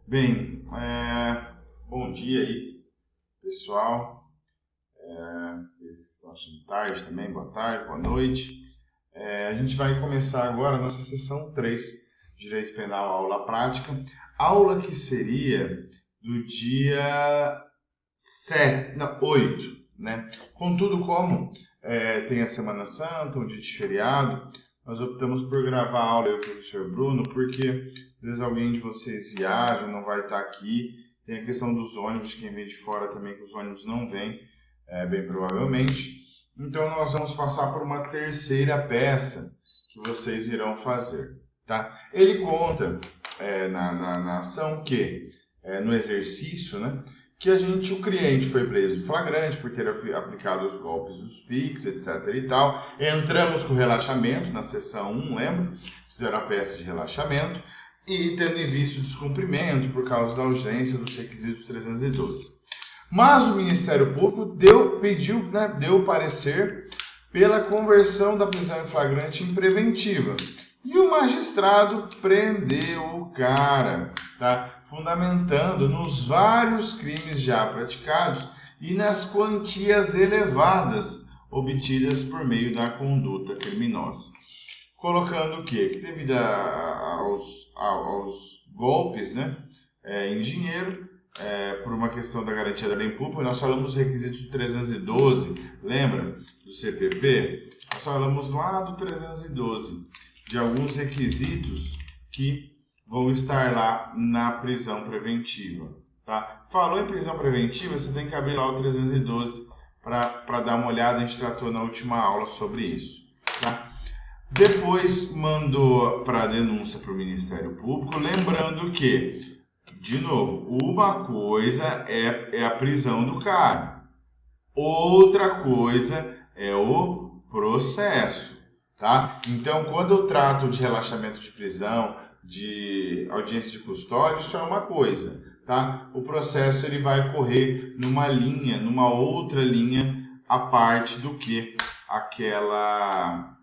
Bem, bom dia aí, pessoal. Eles que estão achando tarde também, boa tarde, boa noite. A gente vai começar agora a nossa sessão 3, Direito Penal, aula prática. Aula que seria do dia 8, né? Contudo, como tem a Semana Santa, um dia de feriado, nós optamos por gravar a aula eu e o professor Bruno, porque às vezes alguém de vocês viaja, não vai estar aqui. Tem a questão dos ônibus, quem vem de fora também, que os ônibus não vêm, bem provavelmente. Então, nós vamos passar por uma terceira peça que vocês irão fazer, tá? Ele conta na ação que, no exercício, né? Que o cliente foi preso em flagrante por ter aplicado os golpes dos PIX, etc. e tal. Entramos com relaxamento na seção 1, lembra? Fizeram a peça de relaxamento e tendo em vista o descumprimento por causa da urgência dos requisitos 312. Mas o Ministério Público deu parecer pela conversão da prisão em flagrante em preventiva. E o magistrado prendeu o cara, tá? Fundamentando nos vários crimes já praticados e nas quantias elevadas obtidas por meio da conduta criminosa. Colocando o quê? Que devido aos golpes, né, em dinheiro, por uma questão da garantia da lei pública, nós falamos dos requisitos do 312, lembra? Do CPP? Nós falamos lá do 312, de alguns requisitos que vão estar lá na prisão preventiva, tá? Falou em prisão preventiva, você tem que abrir lá o 312 para dar uma olhada, a gente tratou na última aula sobre isso, tá? Depois mandou para a denúncia para o Ministério Público, lembrando que, de novo, uma coisa é a prisão do cara, outra coisa é o processo, tá? Então, quando eu trato de relaxamento de prisão, de audiência de custódia, isso é uma coisa, tá? O processo ele vai correr numa outra linha, a parte do que aquela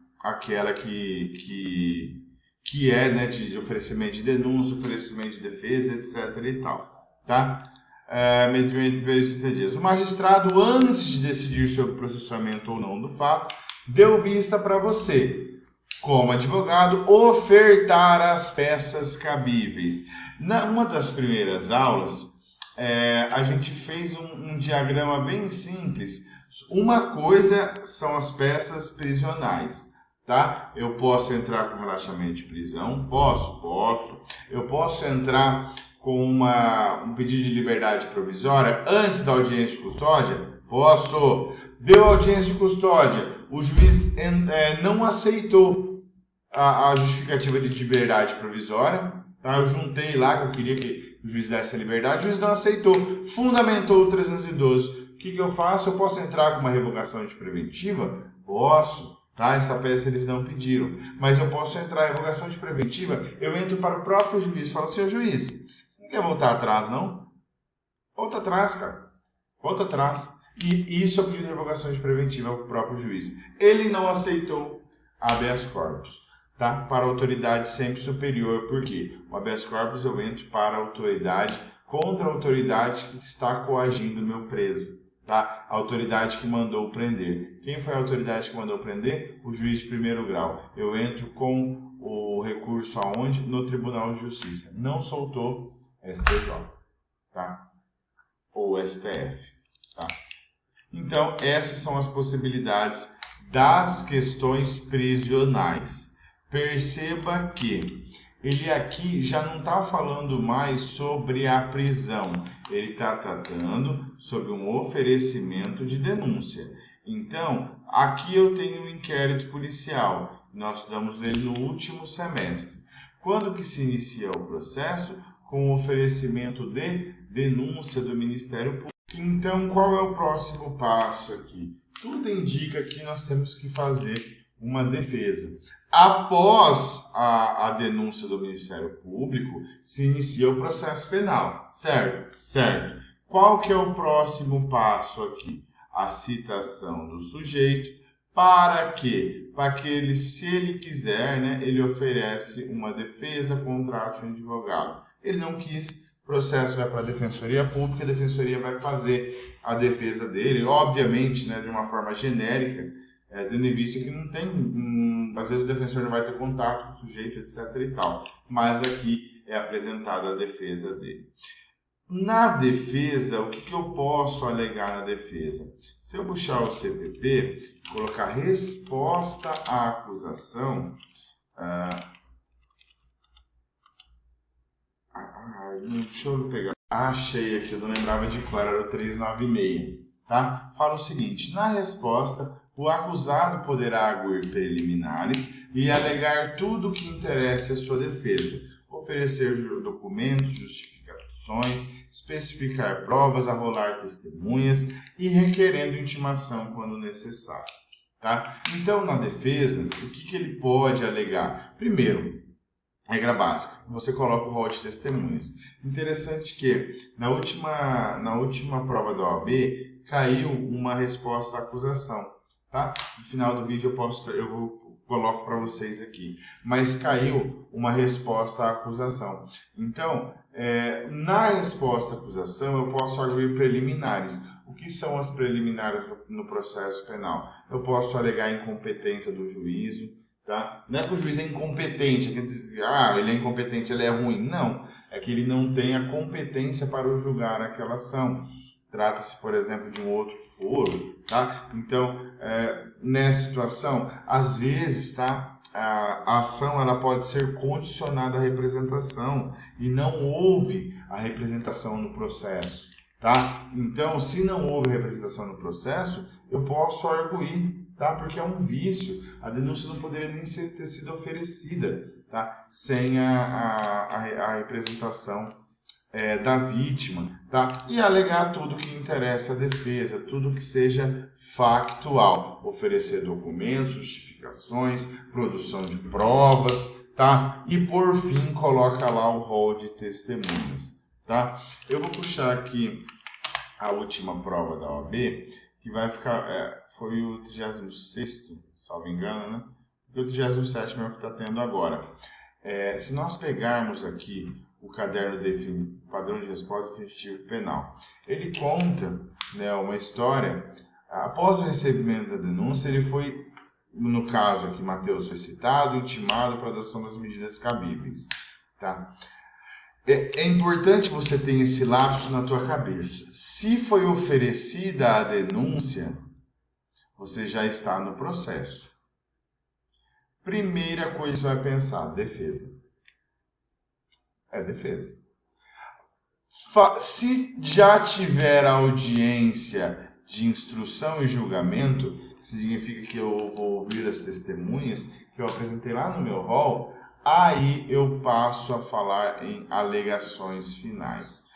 que é, né, de oferecimento de denúncia, oferecimento de defesa, etc. e tal, tá? Mediante 30 dias. O magistrado, antes de decidir sobre o processamento ou não do fato, deu vista para você, como advogado, ofertar as peças cabíveis. Numa das primeiras aulas, a gente fez um diagrama bem simples. Uma coisa são as peças prisionais, tá? Eu posso entrar com relaxamento de prisão? Posso. Eu posso entrar com um pedido de liberdade provisória antes da audiência de custódia? Posso. Deu audiência de custódia, o juiz não aceitou a justificativa de liberdade provisória, tá? Eu juntei lá que eu queria que o juiz desse a liberdade, o juiz não aceitou, fundamentou o 312. O que eu faço? Eu posso entrar com uma revogação de preventiva? Posso. Tá? Essa peça eles não pediram, mas eu posso entrar em revogação de preventiva, eu entro para o próprio juiz e falo, senhor juiz, você não quer voltar atrás, não? Volta atrás, cara. Volta atrás. E isso é o pedido de revogação de preventiva ao próprio juiz. Ele não aceitou habeas corpus, tá? Para a autoridade sempre superior. Por quê? O habeas corpus eu entro para a autoridade, contra a autoridade que está coagindo o meu preso. Tá? A autoridade que mandou prender. Quem foi a autoridade que mandou prender? O juiz de primeiro grau. Eu entro com o recurso aonde? No Tribunal de Justiça. Não soltou STJ, tá? Ou STF, tá? Então, essas são as possibilidades das questões prisionais. Perceba que ele aqui já não está falando mais sobre a prisão, ele está tratando sobre um oferecimento de denúncia. Então, aqui eu tenho um inquérito policial, nós estudamos ele no último semestre. Quando que se inicia o processo? Com o oferecimento de denúncia do Ministério Público. Então, qual é o próximo passo aqui? Tudo indica que nós temos que fazer uma defesa. Após a denúncia do Ministério Público, se inicia o processo penal, certo? Certo. Qual que é o próximo passo aqui? A citação do sujeito, para quê? Para que ele, se ele quiser, né, ele oferece uma defesa, contrate um advogado. Ele não quis, o processo vai para a Defensoria Pública, a Defensoria vai fazer a defesa dele, obviamente, né, de uma forma genérica, tendo em vista que não tem, às vezes o defensor não vai ter contato com o sujeito, etc. e tal, mas aqui é apresentada a defesa dele. Na defesa, o que eu posso alegar na defesa? Se eu puxar o CPP, colocar resposta à acusação, deixa eu pegar. Achei aqui, eu não lembrava de qual, era o 396. Tá? Fala o seguinte: na resposta, o acusado poderá arguir preliminares e alegar tudo o que interesse à sua defesa, oferecer documentos, justificações, especificar provas, arrolar testemunhas e requerendo intimação quando necessário. Tá? Então, na defesa, o que ele pode alegar? Primeiro, regra básica, você coloca o rol de testemunhas. Interessante que na última prova da OAB caiu uma resposta à acusação. Tá? No final do vídeo coloco para vocês aqui. Mas caiu uma resposta à acusação. Então, na resposta à acusação, eu posso arguir preliminares. O que são as preliminares no processo penal? Eu posso alegar incompetência do juízo. Tá? Não é que o juiz é incompetente, quer dizer, ele é incompetente, ele é ruim. Não, é que ele não tem a competência para julgar aquela ação. Trata-se, por exemplo, de um outro foro. Tá? Então, nessa situação, às vezes, tá, a ação ela pode ser condicionada à representação e não houve a representação no processo. Tá? Então, se não houve representação no processo, eu posso arguir. Tá? Porque é um vício, a denúncia não poderia nem ter sido oferecida, tá? Sem a representação da vítima, tá? E alegar tudo que interessa à defesa, tudo que seja factual, oferecer documentos, justificações, produção de provas, tá? E por fim coloca lá o rol de testemunhas, tá? Eu vou puxar aqui a última prova da OAB, que vai ficar... foi o 36º, salvo engano, né? E o 37º é o que está tendo agora. Se nós pegarmos aqui o caderno padrão de resposta definitivo penal, ele conta, né, uma história. Após o recebimento da denúncia, ele foi, no caso aqui, Matheus foi citado, intimado para a adoção das medidas cabíveis. Tá? É importante você ter esse lapso na tua cabeça. Se foi oferecida a denúncia, você já está no processo. Primeira coisa que você vai pensar, defesa. É defesa. Se já tiver audiência de instrução e julgamento, significa que eu vou ouvir as testemunhas que eu apresentei lá no meu rol, aí eu passo a falar em alegações finais.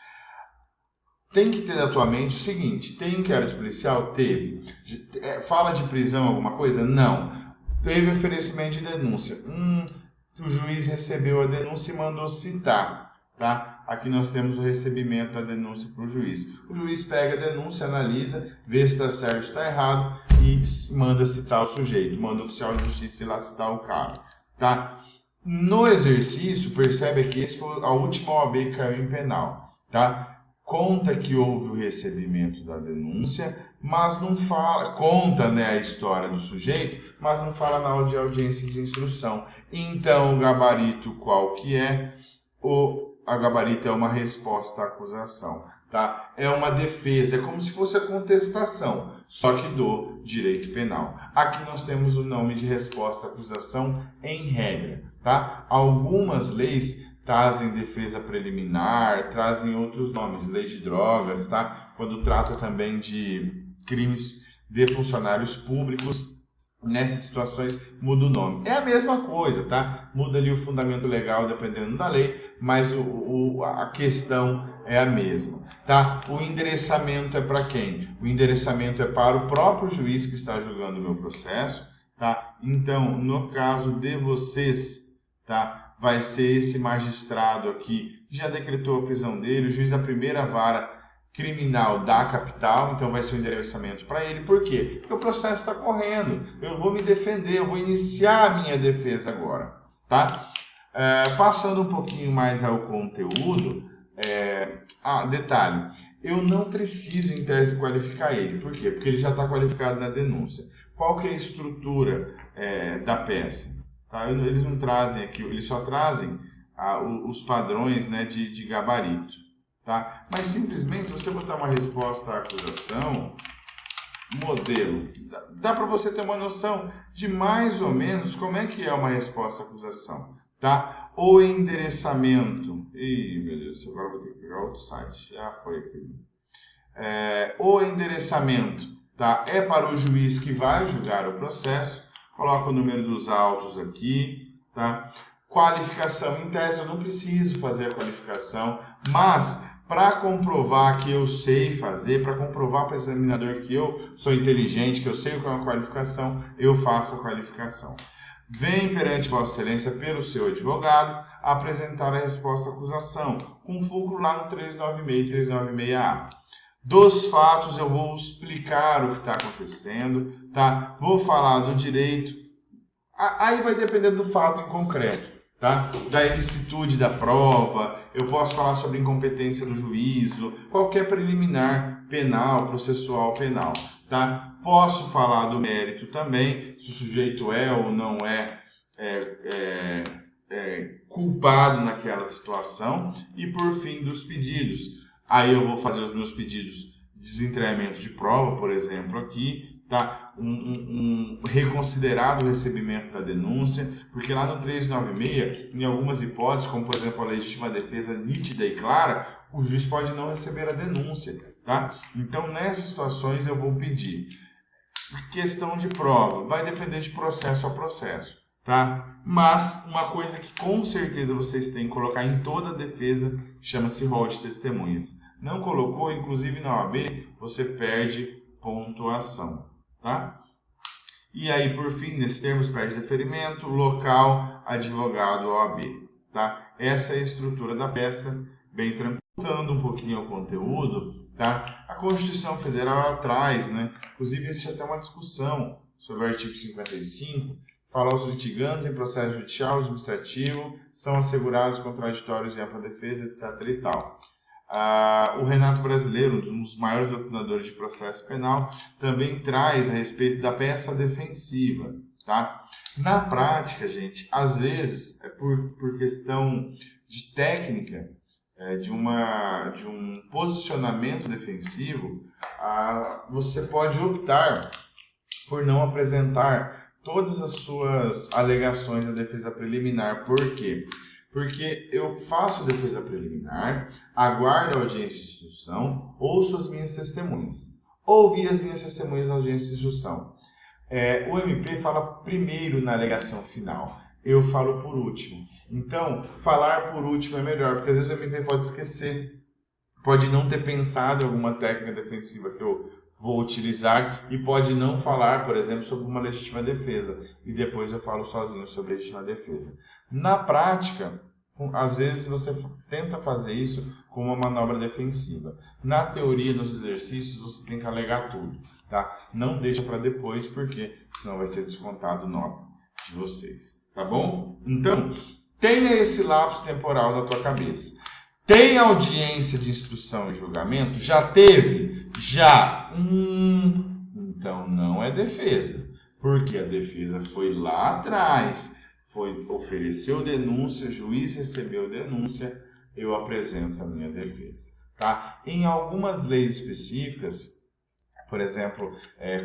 Tem que ter na tua mente o seguinte: tem inquérito policial? Teve. Fala de prisão alguma coisa? Não. Teve oferecimento de denúncia. O juiz recebeu a denúncia e mandou citar. Tá? Aqui nós temos o recebimento da denúncia para o juiz. O juiz pega a denúncia, analisa, vê se está certo ou está errado e manda citar o sujeito. Manda o oficial de justiça ir lá citar o cara. Tá? No exercício, percebe que esse foi a última OAB que caiu em penal. Tá? Conta que houve o recebimento da denúncia, mas não fala, conta, né, a história do sujeito, mas não fala na audiência de instrução. Então, o gabarito qual que é? A gabarito é uma resposta à acusação, tá? É uma defesa, é como se fosse a contestação, só que do direito penal. Aqui nós temos o nome de resposta à acusação em regra, tá? Algumas leis trazem defesa preliminar, trazem outros nomes, lei de drogas, tá? Quando trata também de crimes de funcionários públicos, nessas situações muda o nome. É a mesma coisa, tá? Muda ali o fundamento legal dependendo da lei, mas a questão é a mesma, tá? O endereçamento é para quem? O endereçamento é para o próprio juiz que está julgando o meu processo, tá? Então, no caso de vocês, tá? Vai ser esse magistrado aqui que já decretou a prisão dele, o juiz da primeira vara criminal da capital, então vai ser o endereçamento para ele. Por quê? Porque o processo está correndo, eu vou me defender, eu vou iniciar a minha defesa agora, tá? Passando um pouquinho mais ao conteúdo, Detalhe, eu não preciso em tese qualificar ele. Por quê? Porque ele já está qualificado na denúncia. Qual que é a estrutura da peça? Tá? Eles não trazem aqui, eles só trazem os padrões, né, de gabarito. Tá? Mas simplesmente, se você botar uma resposta à acusação, modelo, dá para você ter uma noção de mais ou menos como é que é uma resposta à acusação. Tá? O endereçamento. Ih, meu Deus, agora vou ter que pegar outro site. Já foi aqui. O endereçamento, tá? É para o juiz que vai julgar o processo. Coloca o número dos autos aqui. Tá? Qualificação. Em tese, eu não preciso fazer a qualificação, mas para comprovar que eu sei fazer, para comprovar para o examinador que eu sou inteligente, que eu sei o que é uma qualificação, eu faço a qualificação. Vem perante Vossa Excelência pelo seu advogado apresentar a resposta à acusação, com fulcro lá no 396 e 396A. Dos fatos eu vou explicar o que está acontecendo, tá? Vou falar do direito, aí vai depender do fato em concreto, tá? Da ilicitude da prova, eu posso falar sobre incompetência do juízo, qualquer preliminar penal, processual penal, tá? Posso falar do mérito também, se o sujeito é ou não é culpado naquela situação. E por fim, dos pedidos. Aí eu vou fazer os meus pedidos de desentranhamento de prova, por exemplo, aqui, tá? Reconsiderado o recebimento da denúncia, porque lá no 396, em algumas hipóteses, como por exemplo a legítima defesa nítida e clara, o juiz pode não receber a denúncia, tá? Então nessas situações eu vou pedir. Questão de prova, vai depender de processo a processo, tá? Mas uma coisa que com certeza vocês têm que colocar em toda a defesa chama-se rol de testemunhas. Não colocou, inclusive na OAB, você perde pontuação, tá? E aí, por fim, nesses termos, perde deferimento, local, advogado, OAB, tá? Essa é a estrutura da peça, bem tranquila. Voltando um pouquinho ao conteúdo, tá? A Constituição Federal ela traz, né? Inclusive existe até uma discussão sobre o artigo 55, fala os litigantes em processo judicial e administrativo são assegurados contraditórios de ampla defesa, etc. e tal. O Renato Brasileiro, um dos maiores doutrinadores de processo penal, também traz a respeito da peça defensiva, tá? Na prática, gente, às vezes, por questão de técnica, de um posicionamento defensivo, você pode optar por não apresentar todas as suas alegações da defesa preliminar. Por quê? Porque eu faço defesa preliminar, aguardo a audiência de instrução, ouço as minhas testemunhas. Ouvi as minhas testemunhas na audiência de instrução. O MP fala primeiro na alegação final. Eu falo por último. Então, falar por último é melhor, porque às vezes o MP pode esquecer, pode não ter pensado em alguma técnica defensiva que eu vou utilizar e pode não falar, por exemplo, sobre uma legítima defesa. E depois eu falo sozinho sobre legítima defesa. Na prática, às vezes você tenta fazer isso com uma manobra defensiva. Na teoria, nos exercícios, você tem que alegar tudo, tá? Não deixa para depois, porque senão vai ser descontado nota de vocês. Tá bom? Então, tenha esse lapso temporal na tua cabeça. Tem audiência de instrução e julgamento? Já teve? Já. Então não é defesa. Porque a defesa foi lá atrás, ofereceu denúncia, juiz recebeu denúncia, eu apresento a minha defesa. Tá? Em algumas leis específicas, por exemplo,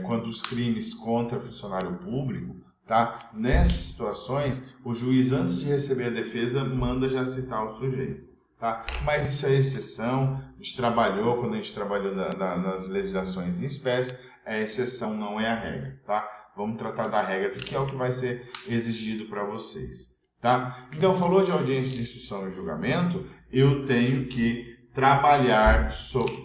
quando os crimes contra funcionário público, tá? Nessas situações, o juiz, antes de receber a defesa, manda já citar o sujeito. Tá? Mas isso é exceção. A gente trabalhou, quando a gente trabalhou nas legislações em espécie, a exceção não é a regra. Tá? Vamos tratar da regra, que é o que vai ser exigido para vocês. Tá? Então, falou de audiência de instrução e julgamento, eu tenho que trabalhar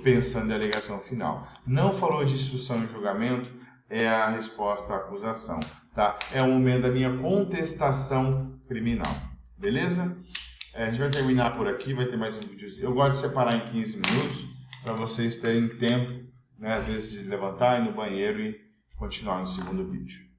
pensando em alegação final. Não falou de instrução e julgamento, é a resposta à acusação. Tá? É o momento da minha contestação criminal. Beleza? A gente vai terminar por aqui, vai ter mais um vídeo. Eu gosto de separar em 15 minutos para vocês terem tempo, né, às vezes de levantar, ir no banheiro e continuar no segundo vídeo.